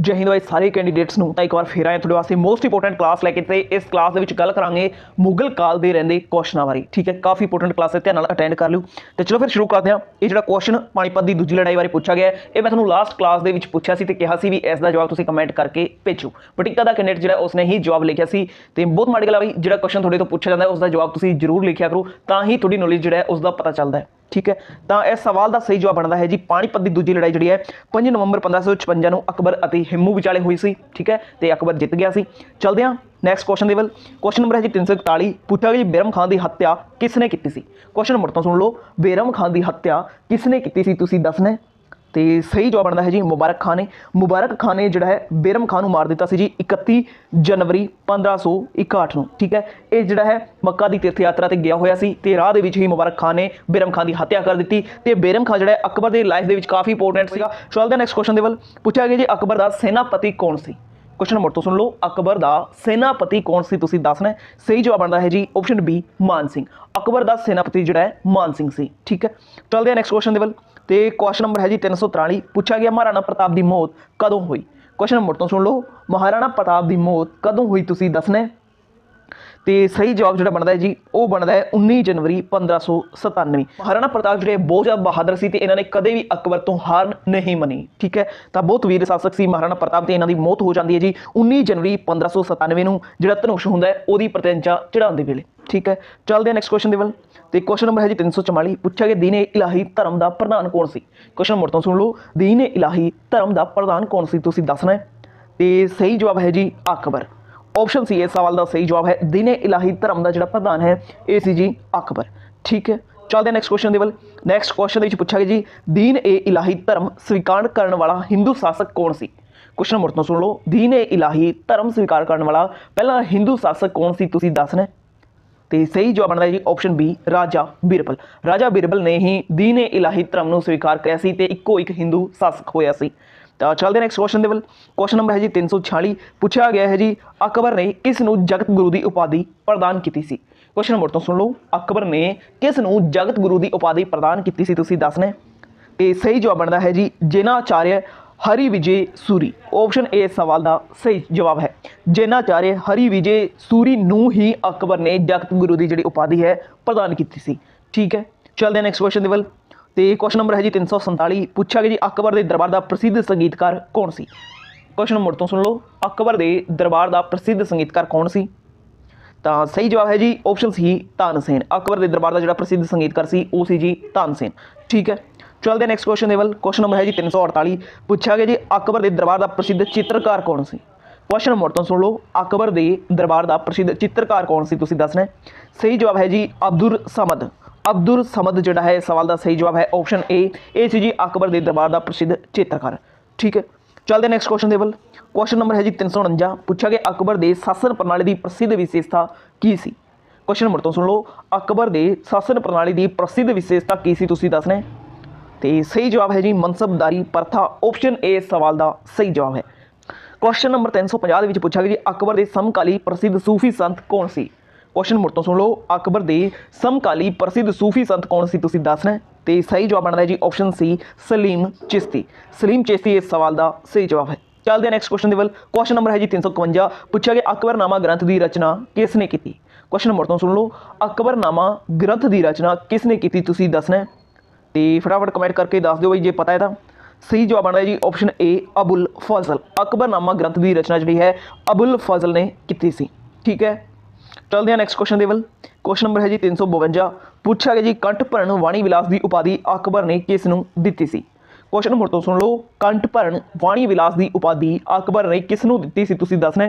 जय हिंद भाई सारे कैंਡੀਡੇਟਸ ਨੂੰ ਤਾਂ ਇੱਕ ਵਾਰ ਫੇਰ ਆਏ ਤੁਹਾਡੇ ਵਾਸਤੇ ਮੋਸਟ ਇੰਪੋਰਟੈਂਟ ਕਲਾਸ ਲੈ ਕੇ ਤੇ ਇਸ ਕਲਾਸ ਦੇ ਵਿੱਚ ਗੱਲ ਕਰਾਂਗੇ ਮੁਗਲ ਕਾਲ ਦੇ ਰਹਿੰਦੇ ਕੁਐਸਚਨਾਂ ਬਾਰੇ। ਠੀਕ ਹੈ, ਕਾਫੀ ਇੰਪੋਰਟੈਂਟ ਕਲਾਸ ਹੈ, ਧਿਆਨ ਨਾਲ ਅਟੈਂਡ ਕਰ ਲਿਓ। ਤੇ ਚਲੋ ਫਿਰ ਸ਼ੁਰੂ ਕਰਦੇ ਹਾਂ। ਇਹ ਜਿਹੜਾ ਕੁਐਸਚਨ ਪਾਣੀਪਤ ਦੀ ਦੂਜੀ ਲੜਾਈ ਬਾਰੇ ਪੁੱਛਿਆ ਗਿਆ ਇਹ ਮੈਂ ਤੁਹਾਨੂੰ ਲਾਸਟ ਕਲਾਸ ਦੇ ਵਿੱਚ ਪੁੱਛਿਆ ਸੀ ਤੇ ਕਿਹਾ ਸੀ ਵੀ ਇਸ ਦਾ ਜਵਾਬ ਤੁਸੀਂ ਕਮੈਂਟ ਕਰਕੇ ਭੇਜੋ। ਬਟ ਇੱਕ ਦਾ ਕੈਂਡੀਡੇਟ ਜਿਹੜਾ ਉਸਨੇ ਹੀ ਜਵਾਬ ਲਿਖਿਆ ਸੀ ਤੇ ਬਹੁਤ ਮਾੜੀ ਗੱਲ ਆ ਬਈ, ਜਿਹੜਾ ਕੁਐਸਚਨ ਤੁਹਾਡੇ ਤੋਂ ਪੁੱਛਿਆ ਜਾਂਦਾ ਉਸ ਦਾ ਜਵਾਬ ਤੁਸੀਂ ਜ਼ਰੂਰ ਲਿਖਿਆ ਕਰੋ, ਤਾਂ ਹੀ ਤੁਹਾਡੀ ਨੌਲੇਜ ਜਿਹੜਾ ਉਸ ਦਾ ਪਤਾ ਚੱਲਦਾ ਹੈ। ठीक है, तो इस सवाल का सही जवाब बनता है जी पानीपत की दूजी लड़ाई जी है 5 नवंबर 1556 ਨੂੰ अकबर और हिमू विचाले हुई सी। ठीक है, तो अकबर जित गया सी। चलते हैं next question level. Question number है जी 341 पूछा गया जी बेरम खान की हत्या किसने की सी। क्वेश्चन नंबर तो सुन लो, बेरम खान की हत्या किसने की सी तुसीं दसना। तो सही जवाब बनता है जी मुबारक खान ने। मुबारक खान ने जोड़ा है बेरम खान मार दिता सी जी 31 जनवरी 1561 ਨੂੰ। ठीक है, ये जोड़ा है मक्का की तीर्थ यात्रा से गया होया सी ते राह दे विच ही मुबारक खान ने बेरम खान की हत्या कर दी। तो बेरम खान जोड़ा है अकबर की लाइफ के काफ़ी इंपोर्टेंट सीगा। चलते नैक्सट क्वेश्चन लेवल। पूछा गया जी अकबर का सेनापति कौन सी। क्वेश्चन नंबर तो सुन लो, अकबर का सेनापति कौन सी तुसीं दसना। सही जवाब बनता है जी ऑप्शन बी मान सिंह। अकबर का सेनापति जोड़ा है मान सिंह सी। ठीक है, चलते हैं नैक्सट क्वेश्चन लेवल। तो क्वेश्चन नंबर है जी 343 पूछा गया महाराणा प्रताप की मौत कदों हुई। क्वेश्चन नंबर तो सुन लो, महाराणा प्रताप की मौत कदों हुई तुसीं दसना। तो सही जवाब जो बनता है जी वो बनता है 19 जनवरी 1597। महाराणा प्रताप जो बहुत ज़्यादा बहादुर सी ते इन्होंने कदे भी अकबर तो हार नहीं मनी। ठीक है, तो बहुत वीर शासक सी महाराणा प्रताप ते इन्हों की मौत हो जाती है जी 19 जनवरी 1597 ਨੂੰ ਜਿਹੜਾ ਧਨੁਸ਼ ਹੁੰਦਾ ਹੈ ਉਹਦੀ ਪ੍ਰਤਿੰਜਾ ਚੜਾਉਣ ਦੇ ਵੇਲੇ। ठीक है, चलते हैं नैक्सट क्वेश्चन लेवल। तो क्वेश्चन नंबर है जी 344 पूछा गया दीन ए इलाही धर्म का प्रधान कौन सी। क्वेश्चन नंबर तो सुन लो, दीन ए इलाही धर्म का प्रधान कौन सी तुसीं दसना। तो सही जवाब है जी अकबर। ऑप्शन सी इस सवाल का सही जवाब है दीन ए इलाही धर्म का जो प्रधान है ये सी जी अकबर। ठीक है, चलते हैं next question level. Next question पूछा गया जी दीन ए इलाही धर्म स्वीकार करने वाला हिंदू शासक कौन सी। क्वेश्चन नंबर तो सुन लो, दीन ए इलाही धर्म स्वीकार करने वाला पहला हिंदू शासक कौन सी तुसीं दसना। तो सही जवाब बनता है जी ऑप्शन बी राजा बिरबल। राजा बिरबल ने ही दीन ए इलाही धर्म को स्वीकार किया सी ते इक्को एक हिंदू शासक होया सी। तो चलते हैं next question level. Question number है जी 346 पूछा गया है जी अकबर ने किस नूं जगत गुरु की उपाधि प्रदान की सी। क्वेश्चन नंबर तो सुन लो, अकबर ने किस नूं जगत गुरु की उपाधि प्रदान की सी तुसीं दसना। तो सही जवाब बनता है जी जैनाचार्य हरि विजय सूरी। ऑप्शन ए सवाल का सही जवाब है जैनाचार्य हरि विजय सूरी नूं ही अकबर ने जगत गुरु की जी उपाधि है प्रदान की सी। ठीक है, चलते हैं नैक्सट क्वेश्चन लेवल। तो क्वेश्चन नंबर है जी 347 पूछा गया जी अकबर के दरबार का प्रसिद्ध संगीतकार कौन सी। क्वेश्चन नंबर तो सुन लो, अकबर के दरबार का प्रसिद्ध संगीतकार कौन सी। तो सही जवाब है जी ऑप्शन सी तानसेन। अकबर के दरबार का जो प्रसिद्ध संगीतकार सी वो सी जी तानसेन। ठीक है, चलते next question level. Question number है जी 348 पूछा गया जी अकबर के दरबार का प्रसिद्ध चित्रकार कौन सी। क्वेश्चन नंबर तो सुन लो, अकबर के दरबार का प्रसिद्ध चित्रकार कौन सी तुसीं दसना। सही जवाब है जी अब्दुल समद। अब्दुल समद जोड़ा है सवाल का सही जवाब है ऑप्शन ए सी जी अकबर के दरबार का प्रसिद्ध चित्रकार। ठीक है, चलते next question level. Question number है जी 349 पूछा गया अकबर के शासन प्रणाली की प्रसिद्ध विशेषता की सी। क्वेश्चन नंबर तो सुन लो, अकबर के शासन प्रणाली की प्रसिद्ध विशेषता की सी तुसीं दसना। तो सही जवाब है जी मनसबदारी प्रथा। ऑप्शन ए सवाल का सही जवाब है। क्वेश्चन नंबर 350 पूछा गया जी अकबर के समकाली प्रसिद्ध सूफी संत कौन सी। क्वेश्चन नंबर तो सुन लो, अकबर के समकाली प्रसिद्ध सूफी संत कौन सी तुसीं दसना। तो सही जवाब बनता है जी ऑप्शन सी सलीम चिश्ती। सलीम चिश्ती इस सवाल का सही जवाब है। चलते हैं next question level. Question number है जी 351 पूछा गया अकबरनामा ग्रंथ की रचना किसने की। क्वेश्चन नंबर तो सुन लो, अकबरनामा ग्रंथ की रचना किसने की तुसीं दसना। तो फटाफट कमेंट करके दस दो भाई जे पता है तो। सही जवाब बनता है जी ऑप्शन ए अबुल फजल। अकबरनामा ग्रंथ की रचना जी है अबुल फजल ने की सी। ठीक है, चलते हैं next question level. Question number है जी 352 पूछा गया जी कंठ भरण वाणी विलास की उपाधि अकबर ने किस नूं दित्ती सी। क्वेश्चन नंबर तो सुन लो, कंठ भरण वाणी विलास की उपाधि अकबर ने किस नूं दित्ती सी तुसीं दसना।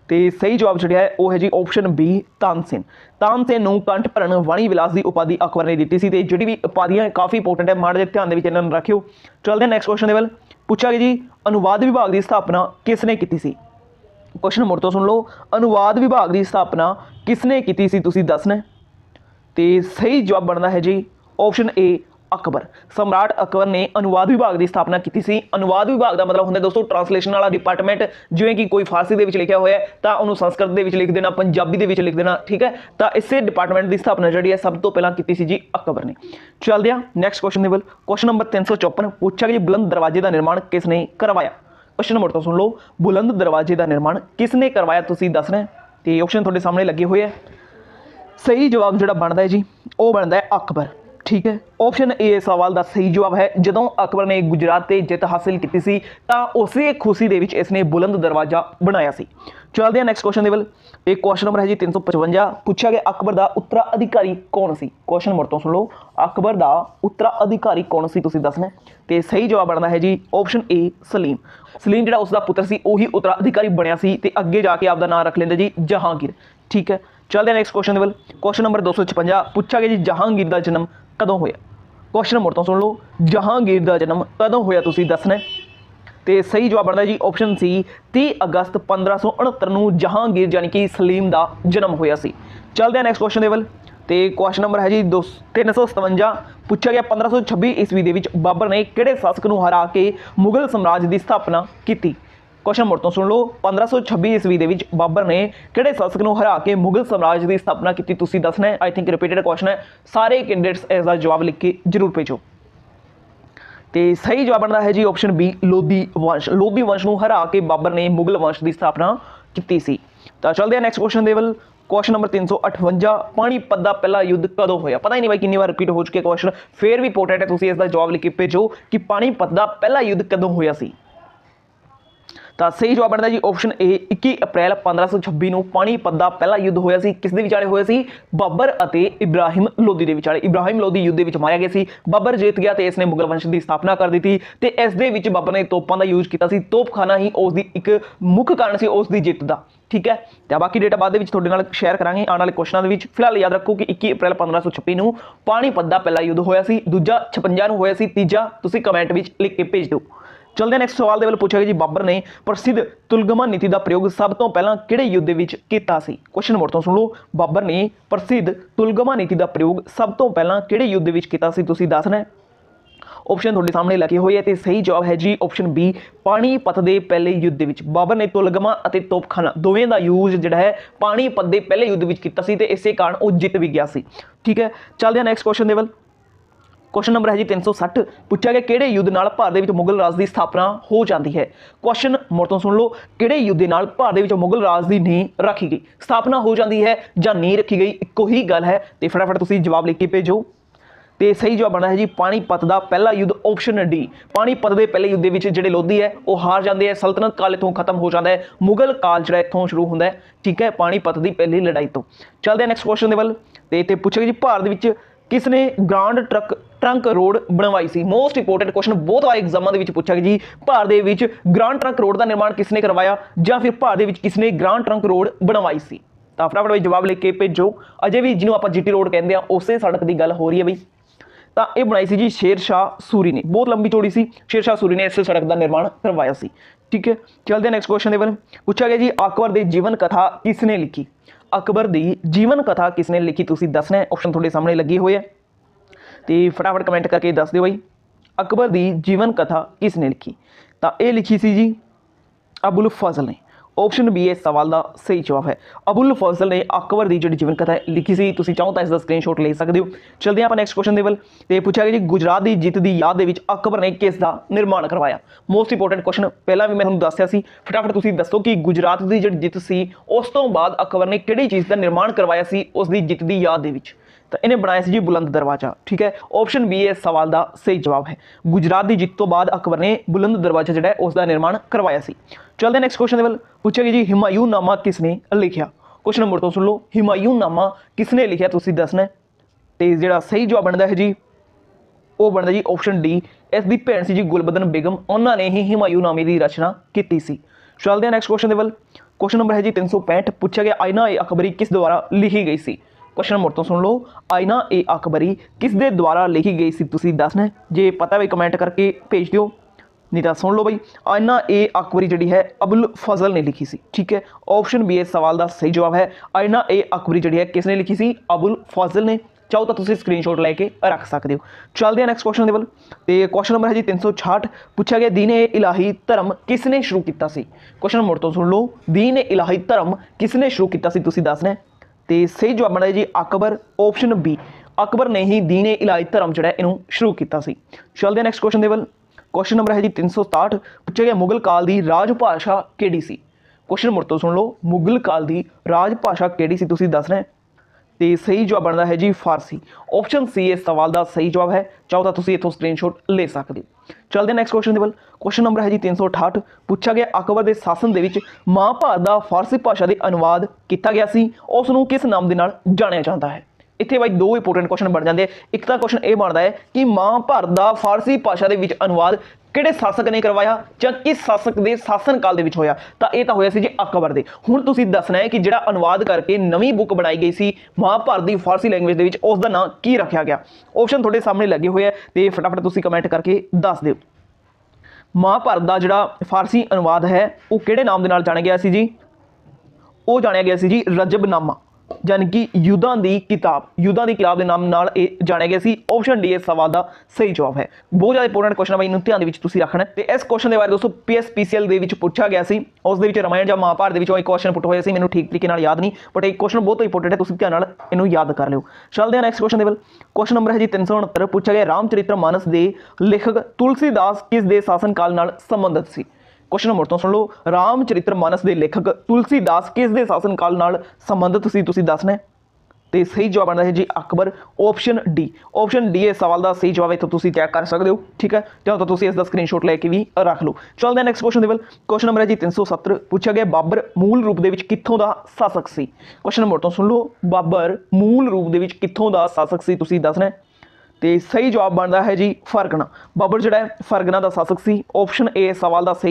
तो सही जवाब जो है वो है जी ऑप्शन बी तानसेन। तानसेन नूं कंठ भरण वाणी विलास की उपाधि अकबर ने दी सी। जी भी उपाधियां काफ़ी इंपोर्टेंट है, माड़े ध्यान इन्होंने रखियो। चलते हैं नैक्सट क्वेश्चन लेवल। पूछा गया जी अनुवाद विभाग की स्थापना किसने की सी। क्वेश्चन नंबर तो सुन लो, अनुवाद विभाग की स्थापना किसने की सी तुसीं दसना। तो सही जवाब बनता है जी ऑप्शन ए अकबर। सम्राट अकबर ने अनुवाद विभाग की स्थापना की सी। अनुवाद विभाग का मतलब होंगे दोस्तों ट्रांसलेशन वाला डिपार्टमेंट। जिवें कि कोई फारसी के लिखा हुआ है तो उन्होंने संस्कृत के लिख देना, पंजाबी के लिख देना। ठीक है, तो इसे डिपार्टमेंट की स्थापना जी है सब तो पहला की सी जी अकबर ने। चलते हैं next question level. Question number 354 पूछा कि बुलंद दरवाजे का निर्माण किसने करवाया। क्वेश्चन नंबर तो सुन लो, बुलंद दरवाजे का निर्माण किसने करवाया तुसीं दसना है। तो ऑप्शन थोड़े सामने लगे हुए है। सही जवाब जो बनता है जी वो बनता है अकबर। ठीक है, ऑप्शन ए सवाल का सही जवाब है। जदों अकबर ने गुजरात से जित हासिल की सी तां उसे खुशी दे विच इसने बुलंद दरवाजा बनाया सी। चलते हैं नैक्सट क्वेश्चन लेवल। एक क्वेश्चन नंबर है जी 355, पूछा गया अकबर का उत्तराधिकारी कौन सी। क्वेश्चन नंबर तो सुन लो, अकबर का उत्तराधिकारी कौन सी तुसीं दसना। तो सही जवाब बनता है जी ऑप्शन ए सलीम। सलीम जिहड़ा उसका पुत्र सी उही उत्तराधिकारी बनया सी ते अगे जाके आपका नाम रख लेंदा जी जहांगीर। ठीक है, चलते हैं next question level. Question number 256, पूछा गया जी जहांगीर का जन्म कदों होया। क्वेश्चन नंबर तो सुन लो, जहांगीर का जन्म कदों होया तुसीं दसना। तो सही जवाब बनता जी ऑप्शन सी 30 अगस्त 1569 ਨੂੰ जहांगीर यानी कि सलीम का जन्म होया सी। चलते हैं नैक्सट क्वेश्चन लेवल। तो क्वेश्चन नंबर है जी 357, पूछा गया 1526 ईस्वी के बाबर ने किहड़े शासक नूं हरा के मुगल साम्राज्य की स्थापना की। क्वेश्चन नंबर तो सुन लो, 1526 ईस्वी के बाबर ने किहड़े शासक नूं हरा के मुगल साम्राज्य की स्थापना की तुसीं दसना है। आई थिंक रिपीटेड क्वेश्चन है, सारे कैंडिडेट्स इसका जवाब लिख के जरूर भेजो। तो सही जवाब बनता है जी ऑप्शन बी लोधी वंश। लोधी वंश को हरा के बाबर ने मुगल वंश की स्थापना की सी। तो चलते हैं next question level. Question number 358, Panipat का पहला युद्ध कदों होया। पता ही नहीं भाई कितनी बार रिपीट हो चुके क्वेश्चन, फिर भी इंपोर्टेंट है, तुसीं इसका जवाब लिख के भेजो कि पानीपत का पहला युद्ध कदों होया सी। तो सही जवाब बनता जी ऑप्शन ए 21 अप्रैल 1526 ਨੂੰ ਪਾਣੀਪਤ ਦਾ ਪਹਿਲਾ युद्ध ਹੋਇਆ ਸੀ। किस ਦੇ ਵਿਚਾਲੇ ਹੋਇਆ ਸੀ? ਬਾਬਰ ਅਤੇ ਇਬਰਾਹਿਮ ਲੋਧੀ ਦੇ ਵਿਚਾਲੇ। ਇਬਰਾਹਿਮ ਲੋਧੀ युद्ध ਦੇ ਵਿੱਚ ਮਾਰਿਆ ਗਿਆ ਸੀ। ਬਾਬਰ ਜਿੱਤ ਗਿਆ ਤੇ ਇਸਨੇ ਮੁਗਲ ਵੰਸ਼ ਦੀ ਸਥਾਪਨਾ ਕਰ ਦਿੱਤੀ ਤੇ ਇਸ ਦੇ ਵਿੱਚ ਬਾਬਰ ਨੇ ਤੋਪਾਂ ਦਾ ਯੂਜ਼ ਕੀਤਾ ਸੀ। ਤੋਪਖਾਨਾ ਹੀ ਉਸ ਦੀ ਇੱਕ ਮੁੱਖ ਕਾਰਨ ਸੀ ਉਸ ਦੀ ਜਿੱਤ ਦਾ। ठीक है, तो बाकी डेटा बाद ਤੁਹਾਡੇ ਨਾਲ शेयर करांगे आने वाले क्वेश्चनों के। फिलहाल याद रखो कि 21 अप्रैल 1526 ਨੂੰ पानीपत का पहला युद्ध होया सी। दूजा 56 ਨੂੰ होया सी। तीजा तुसीं कमेंट में लिख के भेज दो। चलते हैं नैक्सट सवाल पूछा गया जी बाबर ने प्रसिद्ध तुलगमा नीति का प्रयोग सब तो पहला किहड़े युद्ध विच कीता सी। क्वेश्चन नंबर तो सुन लो, बाबर ने प्रसिद्ध तुलगमा नीति का प्रयोग सब तो पहला किहड़े युद्ध विच कीता सी तुसीं दसना। ऑप्शन थोड़े सामने लगे हुए है। तो सही जवाब है जी ऑप्शन बी पानीपत के पहले युद्ध विच बाबर ने तुलगमा और तोपखाना दोवें का यूज जिहड़ा है पानीपत के पहले युद्ध विच कीता सी ते इसे कारण वो जित भी गया सी। ठीक है, चलते हैं next question level. Question number है जी 360, पूछा गया किहड़े युद्ध नाल भारत विच मुगल राज की स्थापना हो जाती है। क्वेश्चन मोड़ तो सुन लो, किहड़े युद्ध नाल भारत विच मुगल राज की नींह रखी गई, स्थापना हो जाती है जां नींह रखी गई, इक्को ही गल है। तो फटाफट तुसीं जवाब लिख के भेजो। तो सही जवाब बनता है जी पानीपत का पहला युद्ध ऑप्शन डी। पानीपत के पहले युद्ध में जोड़े लोधी है वो हार जाते हैं, सल्तनत काल इतों खत्म हो जाता है, मुगल काल जो इतों शुरू होता है। ठीक है, पानीपत की पहली लड़ाई तो। चलते हैं नैक्सट क्वेश्चन लेवल। तो पूछेगा जी भारत में किसने ग्रांड ट्रंक रोड बनवाई सी। मोस्ट इंपोर्टेंट क्वेश्चन, बहुत बार एग्जामों के पूछा गया जी भारत में ग्रांड ट्रंक रोड का निर्माण किसने करवाया या फिर भारत में किसने ग्रांड ट्रंक रोड बनवाई सी। तो फटाफट जवाब लिख के भेजो। अजे भी जिन्होंने आप जीटी रोड कहते हैं उस सड़क की गल हो रही है बई। तो यह बनाई सी जी शेर शाह सूरी ने, बहुत लंबी चौड़ी सी। शेर शाह सूरी ने इस सड़क का निर्माण करवाया सी। ठीक है, चलते हैं नैक्सट क्वेश्चन लेवल। पूछा गया जी अकबर की जीवन कथा किसने लिखी। अकबर की जीवन कथा किसने लिखी तुसीं दसना है। ऑप्शन थोड़े सामने लगे हुए है, तो फटाफट कमेंट करके दस दो भाई अकबर की जीवन कथा किसने लिखी। तो यह लिखी सी जी अबुल फजल ने। ऑप्शन बी इस सवाल का सही जवाब है। अबुल फजल ने अकबर की जी जीवन कथा लिखी सी। तुसीं चाहो तो इसका स्क्रीनशॉट ले सकते हो। चलते हैं आप नैक्सट क्वेश्चन लेवल। तो पूछा गया जी गुजरात की जित की याद के अकबर ने किसका निर्माण करवाया। मोस्ट इंपोर्टेंट क्वेश्चन, पहला भी मैं तुहानूं दस्सिया सी। फटाफट तुसीं दसो कि गुजरात की जी जित सी उस तो बाद अकबर ने किहड़ी चीज़ का निर्माण करवाया सी उसकी जित की याद के विच। तो इन्हें बनाया सी जी बुलंद दरवाजा। ठीक है, ऑप्शन बी इस सवाल का सही जवाब है। गुजरात की जित तो बाद अकबर ने बुलंद दरवाजा जिहड़ा उसका निर्माण करवाया सी। चलते हैं नैक्सट क्वेश्चन लेवल। पूछा गया जी हुमायूंनामा किसने लिखिया। क्वेश्चन नंबर तो सुन लो, हुमायूंनामा किसने लिखिया तुसीं दसना। तो जिहड़ा सही जवाब बनता है जी वो बनता जी ऑप्शन डी इसकी भैन सी जी गुलबदन बेगम, उन्होंने ही हुमायूंनामे की रचना की सी। चलते हैं next question level. Question number है जी 365, पूछा गया आईना ए अकबरी किस द्वारा लिखी गई सी। क्वेश्चन नंबर तो सुन लो, आईना ए अकबरी किस दे द्वारा लिखी गई सी तुसीं दसना। जे पता भी कमेंट करके भेज दो, नहीं तो सुन लो भाई आईना ए अकबरी जी है अबुल फजल ने लिखी सी। ठीक है, ऑप्शन बी इस सवाल का सही जवाब है। आईना ए अकबरी जी है किसने लिखी सी, अबुल फजल ने। चाहो तो तुसीं स्क्रीनशॉट लैके रख सकते हो। चलते हैं नैक्सट क्वेश्चन लेवल। तो क्वेश्चन नंबर है जी 366, पूछा गया दीन ए इलाही धर्म किसने शुरू किया सी। क्वेश्चन नंबर तो सुन लो, दीन ए इलाही धर्म किसने शुरू किया सी तुसीं दसना। तो सही जवाब बनता है जी अकबर। ऑप्शन बी अकबर ने ही दीन ए इलाही धर्म जो इनू शुरू किया सी। चलते हैं next question level. Question number है जी 367 पूछा गया मुगल काल की राज भाषा किहड़ी सी। क्वेश्चन मुड़ तो सुन लो, मुगल काल की राज भाषा किहड़ी सी तुसीं दसना है। तो सही जवाब बनता है जी फारसी। ऑप्शन सी इस सवाल का सही जवाब है। चाहो तो तुसीं इत्थों स्क्रीनशॉट ले सकते हो। चलते नैक्सट क्वेश्चन के बल। क्वेश्चन नंबर है जी 368 पूछा गया अकबर के शासन के विच महाभारत का फारसी भाषा के अनुवाद किया गया सी, उसनूं किस नाम के नाल जानिया जाता है। इत्थे भाई दो इंपोर्टेंट क्वेश्चन बन जाते हैं। एक तो क्वेश्चन ये बनता है कि महाभारत का फारसी भाषा के विच अनुवाद किहड़े शासक ने करवाया जां किस शासक के शासन काल दे विच होया। तो यह तो होया सी जी अकबर दे। हुण तुसीं दसना है कि जिहड़ा अनुवाद करके नवीं बुक बनाई गई सी महाभारत की फारसी लैंग्वेज दे विच उसदा नाम की रखा गया। ऑप्शन तुहाडे सामने लगे हुए हैं तो फटाफट तुसीं कमेंट करके दस दिओ। महाभारत का जिहड़ा फारसी अनुवाद है वो किहड़े नाम दे नाल जानिया गया सी जी, वो जानिया गया सी जी रजबनामा, यानी कि युद्धां की किताब के नाम नाल जानिया गया सी। ऑप्शन डी इस सवाल का सही जवाब है। बहुत ज़्यादा इंपोर्टेंट क्वेश्चन है भाई, इन्हूं ध्यान दे विच तुसीं रखना है। तो इस क्वेश्चन के बारे दोस्तों PSPCL दे विच पूछा गया सी, उस दे विच रामायण जां महाभारत दे विचों एक क्वेश्चन पुट होया सी, मैनूं ठीक तरीके नाल याद नहीं, बट एक क्वेश्चन बहुत इंपोर्टेंट है, तुसीं ध्यान नाल इहनूं याद कर लिओ। चलते हैं नैक्सट क्वेश्चन के बल। क्वेश्चन नंबर है जी 369 पूछा गया रामचरित्र मानस के लेखक तुलसीदास किस दे शासन काल नाल संबंधित सी। क्वेश्चन नंबर तो सुन लो, रामचरित्र मानस के लेखक तुलसीदास किस दे शासन काल नाल संबंधित सी, तुसीं दसना है। तो सही जवाब बनता है जी अकबर। ऑप्शन डी इस सवाल का सही जवाब है, तो तुसीं चेक कर सकते हो। ठीक है, तो तुसीं इसका स्क्रीनशॉट लेके भी रख लो। चलते हैं नैक्सट क्वेश्चन के। क्वेश्चन नंबर है जी 370 पूछा गया बाबर मूल रूप के कित्थों का शासक सी। क्वेश्चन नंबर तो सुन लो, बाबर मूल रूप के कित्थों का शासक सी, तुसीं दसना है। तो सही जवाब बनता है जी फरगना। बाबर जिहड़ा है फरगना का शासक सी। ऑप्शन ए सवाल का सही